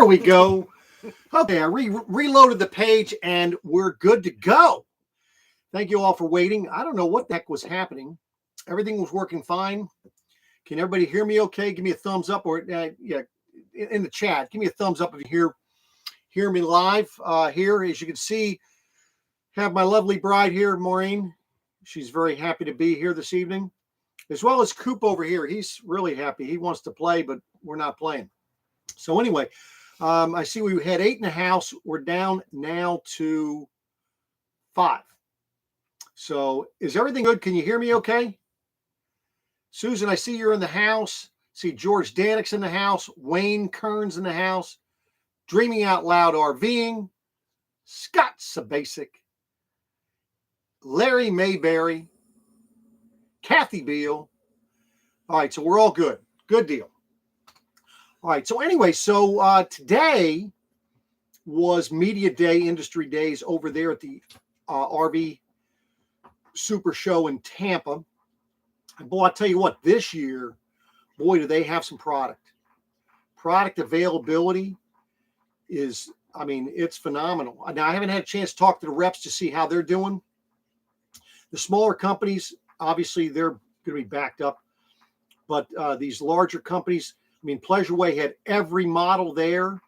There we go. Okay, I reloaded the page and we're good to go. Thank you all for waiting. I don't know what the heck was happening. Everything was working fine. Can everybody hear me okay? Give me a thumbs up, or yeah, in the chat. Give me a thumbs up if you hear me live. Here, as you can see, have my lovely bride here, Maureen. She's very happy to be here this evening, as well as Coop over here. He's really happy. He wants to play, but we're not playing. So anyway, I see we had 8 in the house. We're down now to 5. So is everything good? Can you hear me okay? Susan, I see you're in the house. See George Danick's in the house. Wayne Kearns in the house. Dreaming Out Loud RVing. Scott Sabasic. Larry Mayberry. Kathy Beal. All right, so we're all good. Good deal. All right, so anyway, so today was Media Day, Industry Days over there at the RV Super Show in Tampa. And boy, I tell you what, this year, boy, do they have some product. Product availability is, I mean, it's phenomenal. Now, I haven't had a chance to talk to the reps to see how they're doing. The smaller companies, obviously, they're going to be backed up. But these larger companies, I mean, Pleasureway had every model there.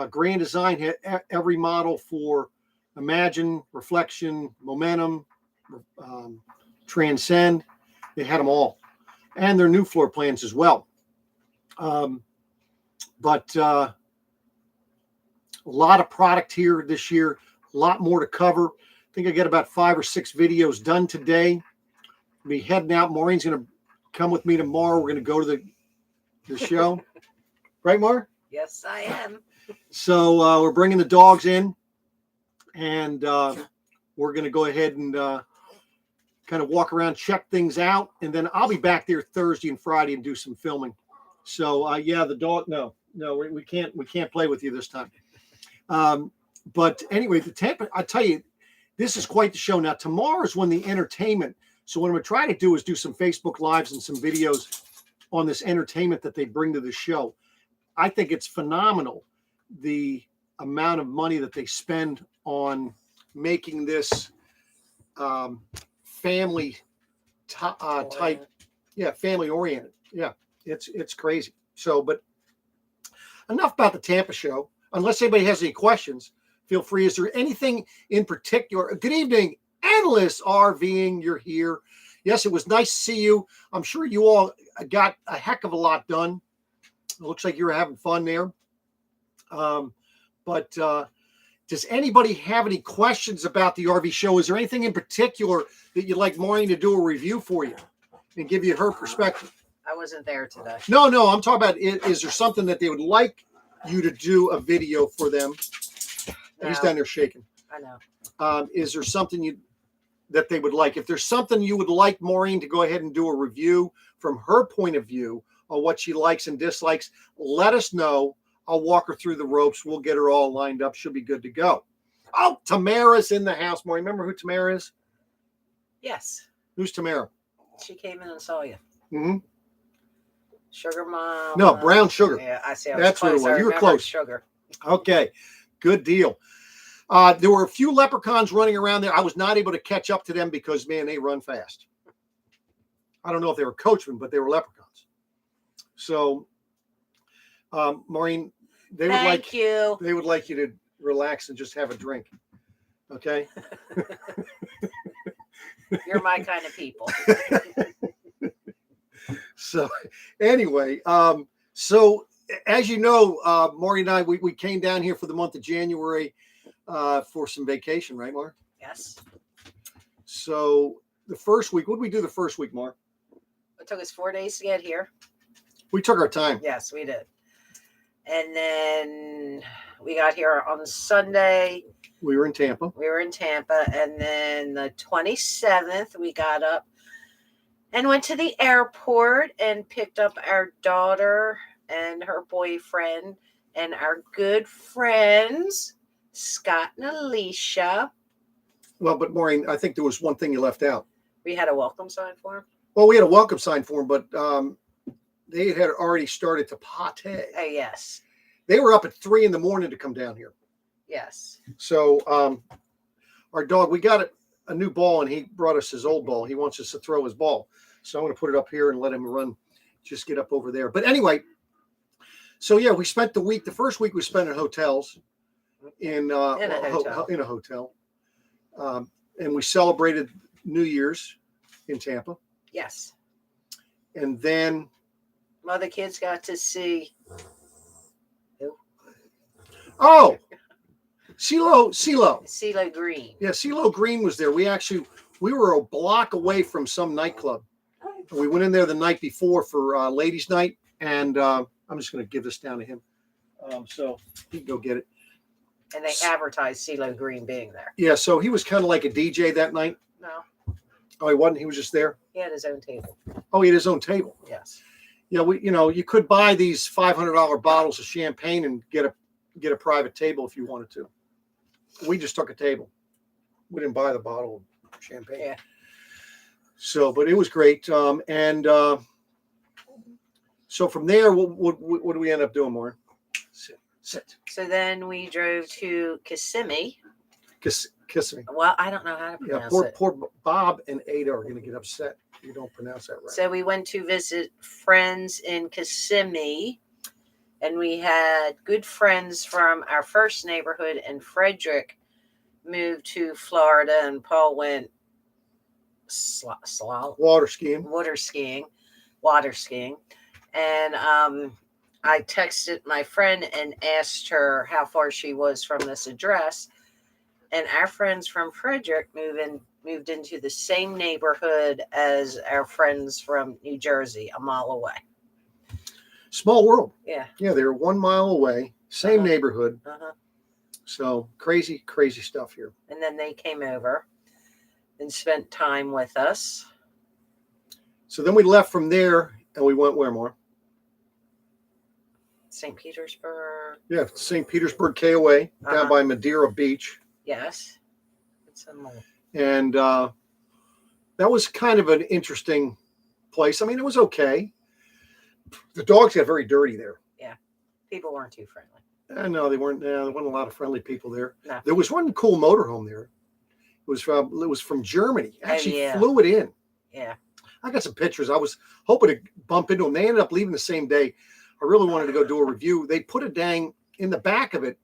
Grand Design had every model for Imagine, Reflection, Momentum, Transcend. They had them all, and their new floor plans as well. But a lot of product here this year, a lot more to cover. I think I got about 5 or 6 videos done today. I'll be heading out. Maureen's going to come with me tomorrow. We're going to go to the show. Right, Mar? Yes, I am. So we're bringing the dogs in, and we're going to go ahead and kind of walk around, check things out, and then I'll be back there Thursday and Friday and do some filming. So yeah, the dog, no, we can't play with you this time. But anyway, the Tampa, I tell you, this is quite the show. Now tomorrow is when the entertainment. So what I'm going to try to do is do some Facebook Lives and some videos on this entertainment that they bring to the show. I think it's phenomenal, the amount of money that they spend on making this family type, yeah, family oriented. Yeah, it's crazy. So, but enough about the Tampa show. Unless anybody has any questions, feel free. Is there anything in particular? Good evening, Endless RVing. You're here. Yes, it was nice to see you. I'm sure you all got a heck of a lot done. It looks like you were having fun there. But does anybody have any questions about the RV show? Is there anything in particular that you'd like Maureen to do a review for you and give you her perspective? I wasn't there today. No, I'm talking about, is there something that they would like you to do a video for them? No. He's down there shaking. I know. Is there something that they would like? If there's something you would like Maureen to go ahead and do a review from her point of view on what she likes and dislikes, let us know. I'll walk her through the ropes. We'll get her all lined up. She'll be good to go. Oh, Tamara's in the house. Maureen, remember who Tamara is? Yes. Who's Tamara? She came in and saw you. Mm-hmm. Sugar Mom. No, Brown Sugar. Yeah, I see. That's what it was. You were close. Sugar. Okay, good deal. There were a few leprechauns running around there. I was not able to catch up to them because, man, they run fast. I don't know if they were coachmen, but they were leprechauns. So, Maureen, they would like you to relax and just have a drink. Okay. You're my kind of people. So anyway, so as you know, Maureen and I, we came down here for the month of January for some vacation, right, Mar? Yes. So the first week, what did we do the first week, Mar? It took us 4 days to get here. We took our time. Yes, we did. And then we got here on Sunday. We were in Tampa. And then the 27th, we got up and went to the airport and picked up our daughter and her boyfriend and our good friends, Scott and Alicia. Well, but Maureen, I think there was one thing you left out. We had a welcome sign for him. Well, we had a welcome sign for him, but they had already started to pate. Yes. They were up at 3 a.m. to come down here. Yes. So our dog, we got a new ball, and he brought us his old ball. He wants us to throw his ball. So I'm going to put it up here and let him run, just get up over there. But anyway, so yeah, we spent the first week we spent in hotels in a hotel. And we celebrated New Year's in Tampa. Yes. And then the kids got to see. Oh, CeeLo Green. Yeah, CeeLo Green was there. We were a block away from some nightclub. And we went in there the night before for ladies' night. And I'm just going to give this down to him. So he can go get it. And they advertised CeeLo Green being there. Yeah, so he was kind of like a DJ that night. No. Oh, he wasn't? He was just there? He had his own table. Oh, he had his own table. Yes. Yeah, you could buy these $500 bottles of champagne and get a private table if you wanted to. We just took a table. We didn't buy the bottle of champagne. Yeah. So, but it was great. So from there, what do we end up doing, Maureen? Sit. So then we drove to Kissimmee. Kissimmee. Well, I don't know how to pronounce it. Poor Bob and Ada are going to get upset if you don't pronounce that right. So we went to visit friends in Kissimmee, and we had good friends from our first neighborhood, and Frederick moved to Florida, and Paul went water skiing. And I texted my friend and asked her how far she was from this address. And our friends from Frederick moved into the same neighborhood as our friends from New Jersey, a mile away. Small world. Yeah. Yeah, they were 1 mile away, same neighborhood. So crazy stuff here. And then they came over and spent time with us. So then we left from there and we went where more? St. Petersburg. Yeah, St. Petersburg KOA down by Madeira Beach. Yes. And that was kind of an interesting place. I mean, it was okay. The dogs got very dirty there. Yeah. People weren't too friendly. No, they weren't. There wasn't a lot of friendly people there. No. There was one cool motorhome there. It was from Germany. Actually flew it in. Yeah. I got some pictures. I was hoping to bump into them. They ended up leaving the same day. I really wanted to go do a review. They put in the back of it.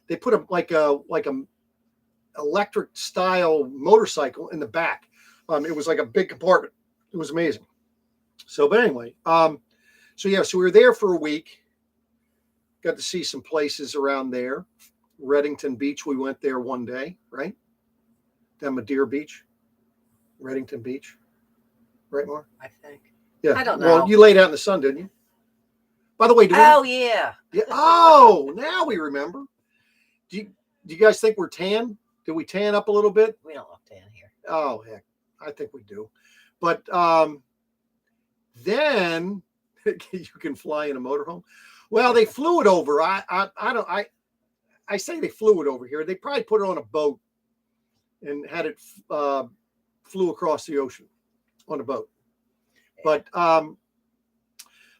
They put a electric style motorcycle in the back. It was like a big compartment. It was amazing. So, but anyway, so we were there for a week. Got to see some places around there. Reddington Beach, we went there one day, right? Down Madeira Beach, Reddington Beach, right, Mar? I think. Yeah. I don't know. Well, you laid out in the sun, didn't you? By the way, yeah. Oh, now we remember. Do you guys think we're tan? Did we tan up a little bit? We don't look tan here. Oh, heck, I think we do. But then you can fly in a motorhome. Well, they flew it over. I say they flew it over here. They probably put it on a boat and had it flew across the ocean on a boat. But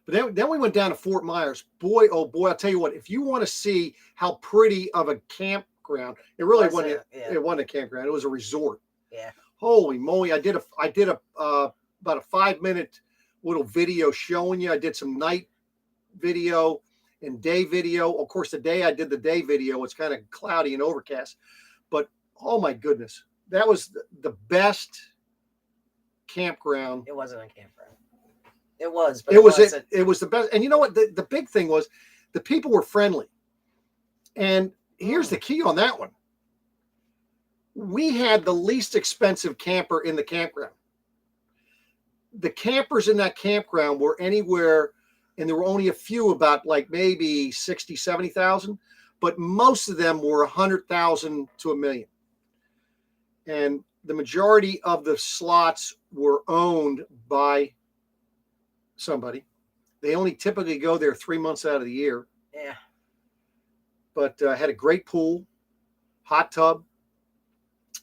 then we went down to Fort Myers. Boy, oh boy, I'll tell you what, if you want to see how pretty of a campground, it really wasn't. It wasn't a campground. It was a resort. Yeah. Holy moly. I did about a 5-minute little video showing you. I did some night video and day video. Of course, the day I did the day video, it's kind of cloudy and overcast, but oh my goodness, that was the best campground. It wasn't a campground. It was, but it was the best. And you know what? The big thing was the people were friendly. And here's the key on that one. We had the least expensive camper in the campground. The campers in that campground were anywhere, and there were only a few, about like maybe 60, 70,000, but most of them were 100,000 to $1 million. And the majority of the slots were owned by somebody. They only typically go there 3 months out of the year. Yeah. But had a great pool, hot tub,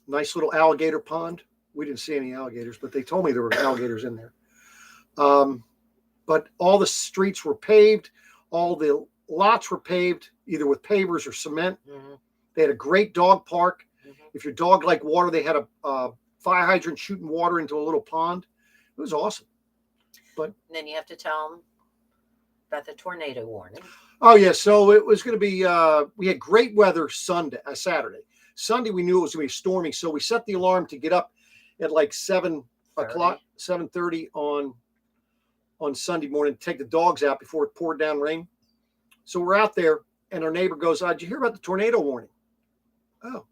nice little alligator pond. We didn't see any alligators, but they told me there were alligators in there. But all the streets were paved. All the lots were paved either with pavers or cement. Mm-hmm. They had a great dog park. Mm-hmm. If your dog liked water, they had a fire hydrant shooting water into a little pond. It was awesome. But and then you have to tell them about the tornado warning. Oh yeah, so it was going to be. We had great weather Saturday. Sunday we knew it was going to be stormy, so we set the alarm to get up at like 7:00, 7:30 on Sunday morning to take the dogs out before it poured down rain. So we're out there, and our neighbor goes, "Did you hear about the tornado warning?" Oh,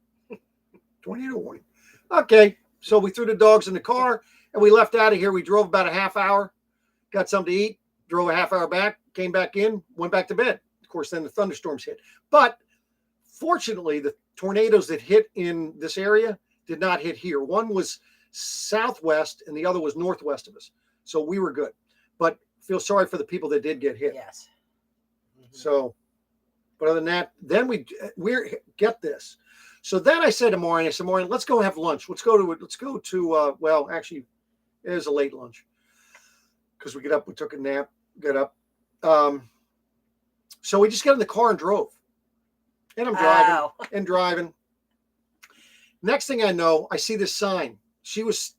tornado warning. Okay, so we threw the dogs in the car and we left out of here. We drove about a half hour, got something to eat, drove a half hour back, came back in, went back to bed. Of course, then the thunderstorms hit. But fortunately, the tornadoes that hit in this area did not hit here. One was southwest and the other was northwest of us. So we were good. But feel sorry for the people that did get hit. Yes. Mm-hmm. So, but other than that, then we're get this. So then I said to Maureen, let's go have lunch. Let's go to well, actually, it is a late lunch because we took a nap, got up. So we just got in the car and drove. And I'm driving. Next thing I know, I see this sign. She was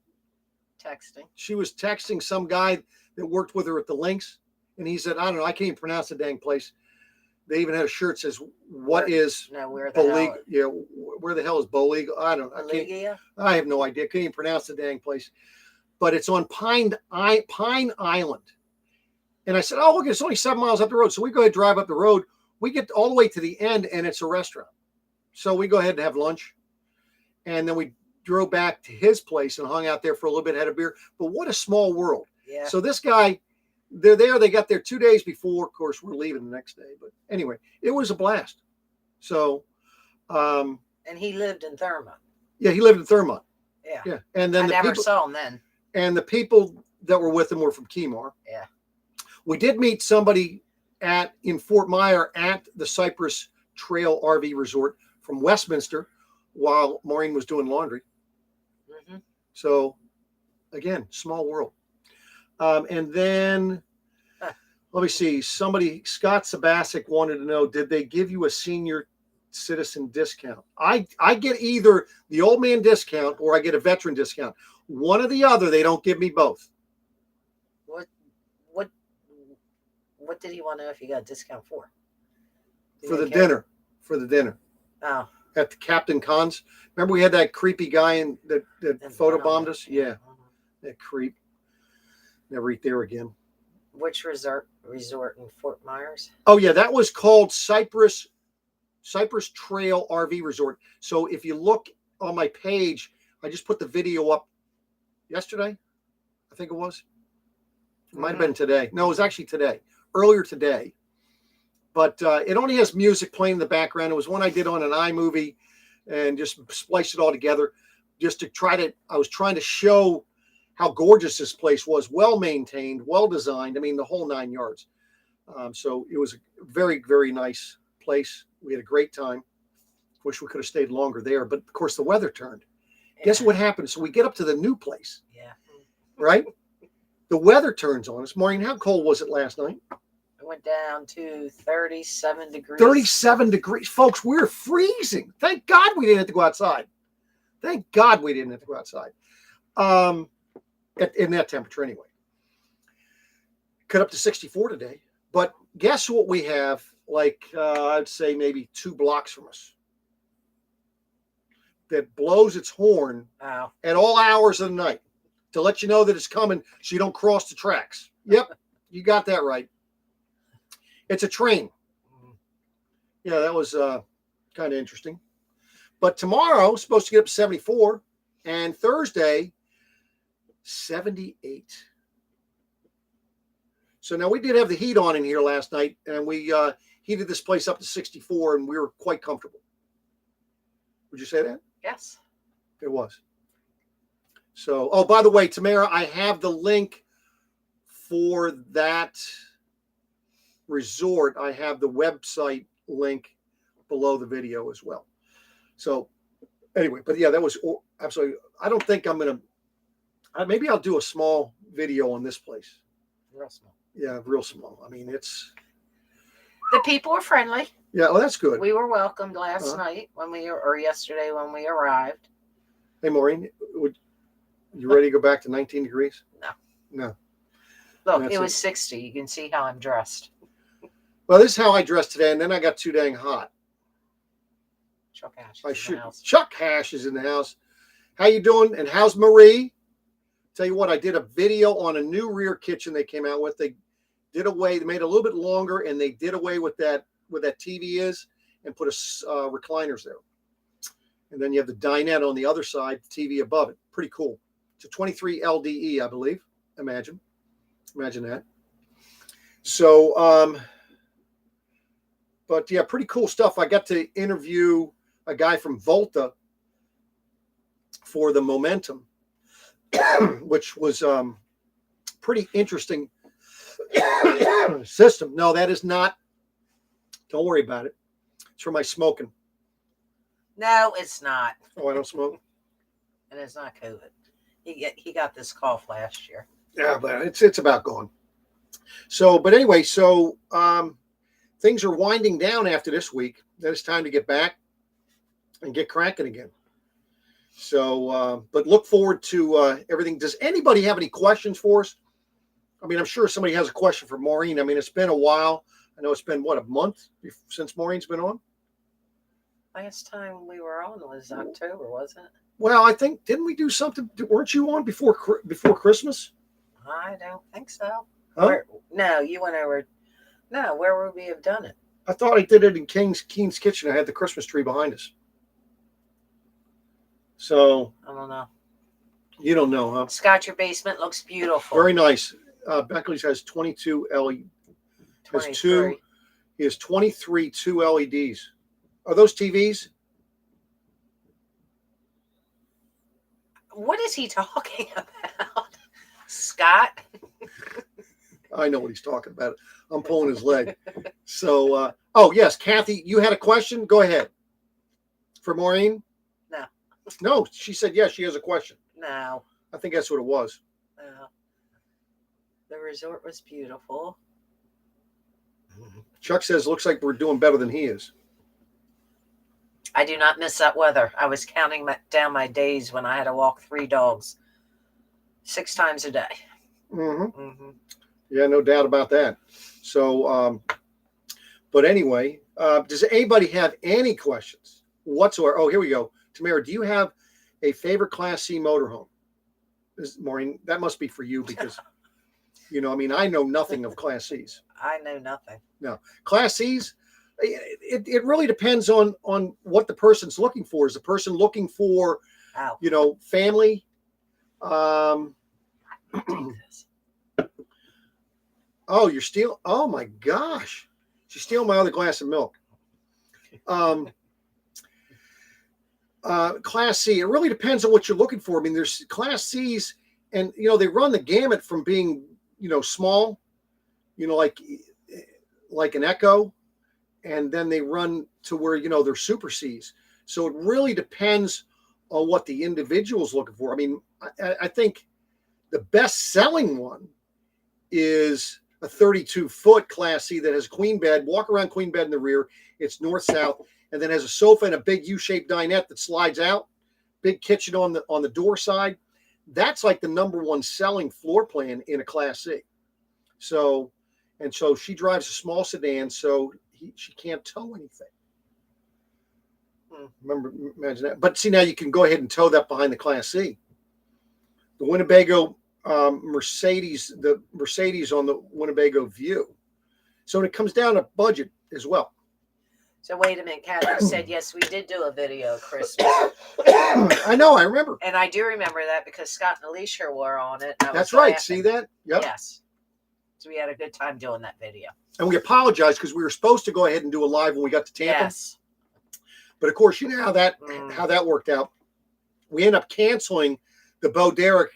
texting some guy that worked with her at the Lynx. And he said, I don't know, I can't even pronounce the dang place. They even had a shirt that says, where the hell is Boliga? I don't know. I have no idea. Can't even pronounce the dang place. But it's on Pine Island. And I said, oh, look, it's only 7 miles up the road. So we go ahead and drive up the road. We get all the way to the end, and it's a restaurant. So we go ahead and have lunch. And then we drove back to his place and hung out there for a little bit, had a beer. But what a small world. Yeah. So this guy, they're there. They got there 2 days before. Of course, we're leaving the next day. But anyway, it was a blast. So. And he lived in Thurmont. Yeah, he lived in Thurmont. Yeah. Yeah. And then I never saw him then. And the people that were with him were from Kemar. Yeah. We did meet somebody in Fort Myer at the Cypress Trail RV Resort from Westminster while Maureen was doing laundry. Mm-hmm. So, again, small world. And then, let me see. Scott Sabasic wanted to know, did they give you a senior citizen discount? I get either the old man discount or I get a veteran discount. One or the other. They don't give me both. What did he want to know if you got a discount for? For the dinner. Oh. At the Captain Conn's. Remember we had that creepy guy that photobombed us? Yeah. Mm-hmm. That creep. Never eat there again. Which resort in Fort Myers? Oh yeah, that was called Cypress Trail RV Resort. So if you look on my page, I just put the video up yesterday. I think it was. It might have been today. No, it was actually today. Earlier today. But it only has music playing in the background. It was one I did on an iMovie and just spliced it all together just to I was trying to show how gorgeous this place was, well maintained, well designed. I mean, the whole 9 yards. So it was a very, very nice place. We had a great time. Wish we could have stayed longer there. But of course, the weather turned. Yeah. Guess what happened? So we get up to the new place. Yeah. Right? The weather turns on us. Maureen, how cold was it last night? It went down to 37 degrees. 37 degrees. Folks, we're freezing. Thank God we didn't have to go outside. In that temperature anyway. Cut up to 64 today. But guess what we have, I'd say maybe 2 blocks from us, that blows its horn at all hours of the night to let you know that it's coming so you don't cross the tracks. Yep, you got that right. It's a train. Yeah, that was kind of interesting. But tomorrow, supposed to get up to 74, and Thursday, 78. So now we did have the heat on in here last night, and we heated this place up to 64, and we were quite comfortable. Would you say that? Yes. It was. So, oh, by the way, Tamara, I have the link for that resort. I have the website link below the video as well. So, anyway, but yeah, that was absolutely. I don't think I'm going to. Maybe I'll do a small video on this place. Real small. Yeah, real small. I mean, it's The people were friendly. Yeah, well, that's good. We were welcomed last night or yesterday when we arrived. Hey, Maureen, you ready to go back to 19 degrees? No. Look, it was 60. You can see how I'm dressed. Well, this is how I dressed today, and then I got too dang hot. Chuck Hash is in the house. Chuck Hash is in the house. How you doing? And how's Marie? Tell you what, I did a video on a new rear kitchen they came out with. They made it a little bit longer, and they did away with that where that TV is and put recliners there. And then you have the dinette on the other side, TV above it. Pretty cool. It's a 23 LDE, I believe. Imagine that. So, but yeah, pretty cool stuff. I got to interview a guy from Volta for the Momentum, which was pretty interesting system. No, that is not. Don't worry about it. It's for my smoking. No, it's not. Oh, I don't smoke. And it's not COVID. He got this cough last year. Yeah, but it's about gone. So, but anyway, so things are winding down after this week. Then it's time to get back and get cracking again. So, but look forward to everything. Does anybody have any questions for us? I mean, I'm sure somebody has a question for Maureen. I mean, it's been a while. I know it's been, a month since Maureen's been on? Last time we were on was October, wasn't it? Well, I think, didn't we do something? Weren't you on before Christmas? I don't think so. Huh? No, you went over. No, where would we have done it? I thought I did it in Keen's Kitchen. I had the Christmas tree behind us. So. I don't know. You don't know, huh? Scott, your basement looks beautiful. Very nice. Beckley's has 22 LED. He has 23 2 LEDs. Are those TVs? What is he talking about? Scott? I know what he's talking about. I'm pulling his leg. So, oh, yes, Kathy, you had a question? Go ahead. For Maureen? No. No, she said yes, she has a question. No. I think that's what it was. No. The resort was beautiful. Chuck says, looks like we're doing better than he is. I do not miss that weather. I was counting down my days when I had to walk 3 dogs 6 times a day. Mm-hmm. Mm-hmm. Yeah, no doubt about that. So, but anyway, does anybody have any questions whatsoever? Oh, here we go. Tamara, do you have a favorite Class C motorhome? Maureen, that must be for you because, I mean, I know nothing of Class Cs. I know nothing. No. Class Cs, it really depends on what the person's looking for. Is the person looking for, family? Oh, you're stealing. Oh, my gosh. She's stealing my other glass of milk. Class C, it really depends on what you're looking for. I mean, there's Class Cs, and, they run the gamut from being, small, like an Echo, and then they run to where, they're Super Cs. So it really depends on what the individual's looking for. I mean, I think the best-selling one is a 32-foot Class C that has a queen bed, walk-around queen bed in the rear. It's north-south, and then has a sofa and a big U-shaped dinette that slides out. Big kitchen on the door side. That's like the #1 selling floor plan in a Class C. So she drives a small sedan, so she can't tow anything. Imagine that. But see, now you can go ahead and tow that behind the Class C. The Winnebago Mercedes on the Winnebago View. So when it comes down to budget as well. So wait a minute, Kathy said, yes, we did do a video Christmas. I know, I remember. And I do remember that because Scott and Alicia were on it. That's right. See that? Yep. Yes. So we had a good time doing that video. And we apologize because we were supposed to go ahead and do a live when we got to Tampa. Yes. But of course, you know how that worked out. We ended up canceling the Bo Derek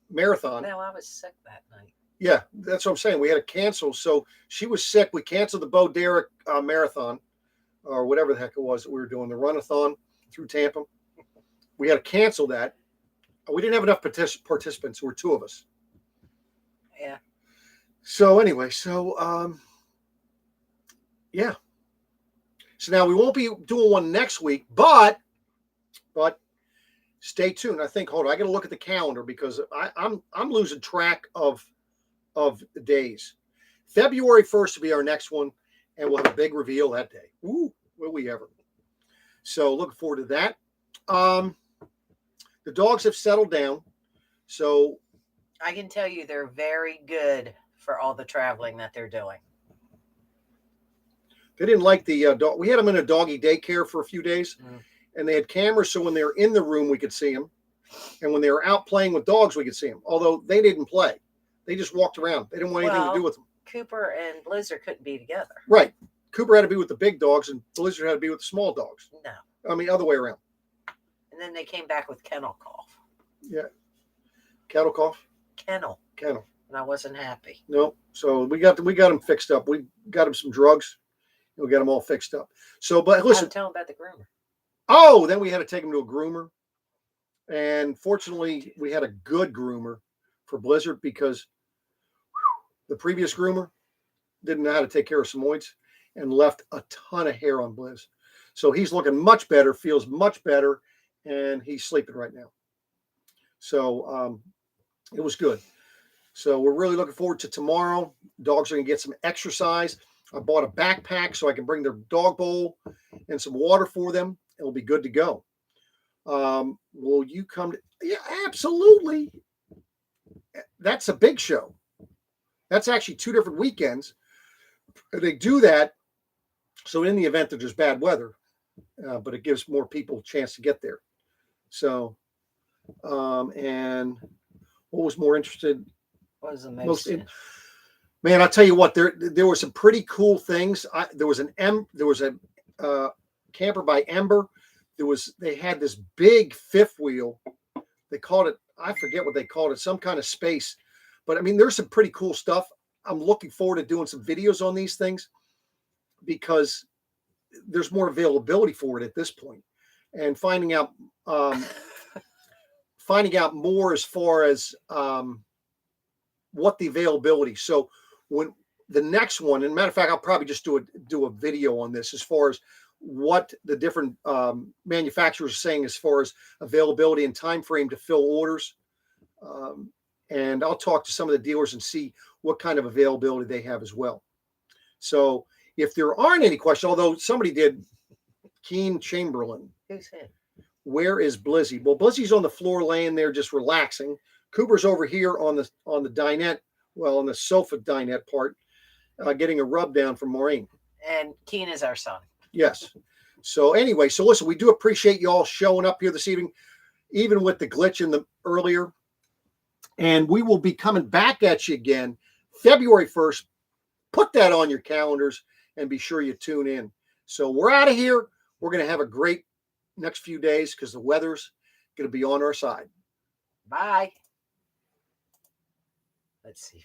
marathon. No, I was sick that night. Yeah, that's what I'm saying. We had to cancel. So she was sick. We canceled the Bo Derek marathon, or whatever the heck it was that we were doing, the runathon through Tampa. We had to cancel that. We didn't have enough participants. There were 2 of us. Yeah. So anyway, Yeah. So now we won't be doing one next week, but stay tuned. I think. Hold on, I got to look at the calendar because I'm losing track of days. February 1st will be our next one, and we'll have a big reveal that day. Ooh, will we ever? So looking forward to that. The dogs have settled down, so I can tell you they're very good for all the traveling that they're doing. they didn't like the dog. We had them in a doggy daycare for a few days, and they had cameras, so when they were in the room, we could see them, and when they were out playing with dogs, we could see them. Although they didn't play, they just walked around. They didn't want anything to do with them. Cooper and Blizzard couldn't be together. Right. Cooper had to be with the big dogs, and Blizzard had to be with the small dogs. No. I mean, other way around. And then they came back with kennel cough. Yeah. Cattle cough? Kennel. Kennel. And I wasn't happy. No. So we got them fixed up. We got them some drugs. And we got them all fixed up. So, but listen. Tell them about the groomer. Oh, then we had to take them to a groomer. And fortunately, we had a good groomer for Blizzard because the previous groomer didn't know how to take care of Samoyeds and left a ton of hair on Blizz. So he's looking much better, feels much better, and he's sleeping right now. So it was good. So we're really looking forward to tomorrow. Dogs are going to get some exercise. I bought a backpack so I can bring their dog bowl and some water for them. It'll be good to go. Will you come to? Yeah, absolutely. That's a big show. That's actually 2 different weekends. They do that so in the event that there's bad weather, but it gives more people a chance to get there. So, and what was more interested? What was the most? Man, I'll tell you what. There were some pretty cool things. There was a camper by Ember. They had this big fifth wheel. They called it. I forget what they called it. Some kind of space. But I mean, there's some pretty cool stuff. I'm looking forward to doing some videos on these things because there's more availability for it at this point, and finding out more as far as what the availability. So when the next one, and matter of fact, I'll probably just do a video on this as far as what the different manufacturers are saying as far as availability and time frame to fill orders. And I'll talk to some of the dealers and see what kind of availability they have as well. So if there aren't any questions, although somebody did, Keen Chamberlain. Who's him? Where is Blizzy? Well, Blizzy's on the floor laying there just relaxing. Cooper's over here on the dinette, on the sofa dinette part, getting a rub down from Maureen. And Keen is our son. Yes. So anyway, so listen, we do appreciate you all showing up here this evening, even with the glitch in the earlier. And we will be coming back at you again February 1st. Put that on your calendars and be sure you tune in. So we're out of here. We're going to have a great next few days because the weather's going to be on our side. Bye. Let's see.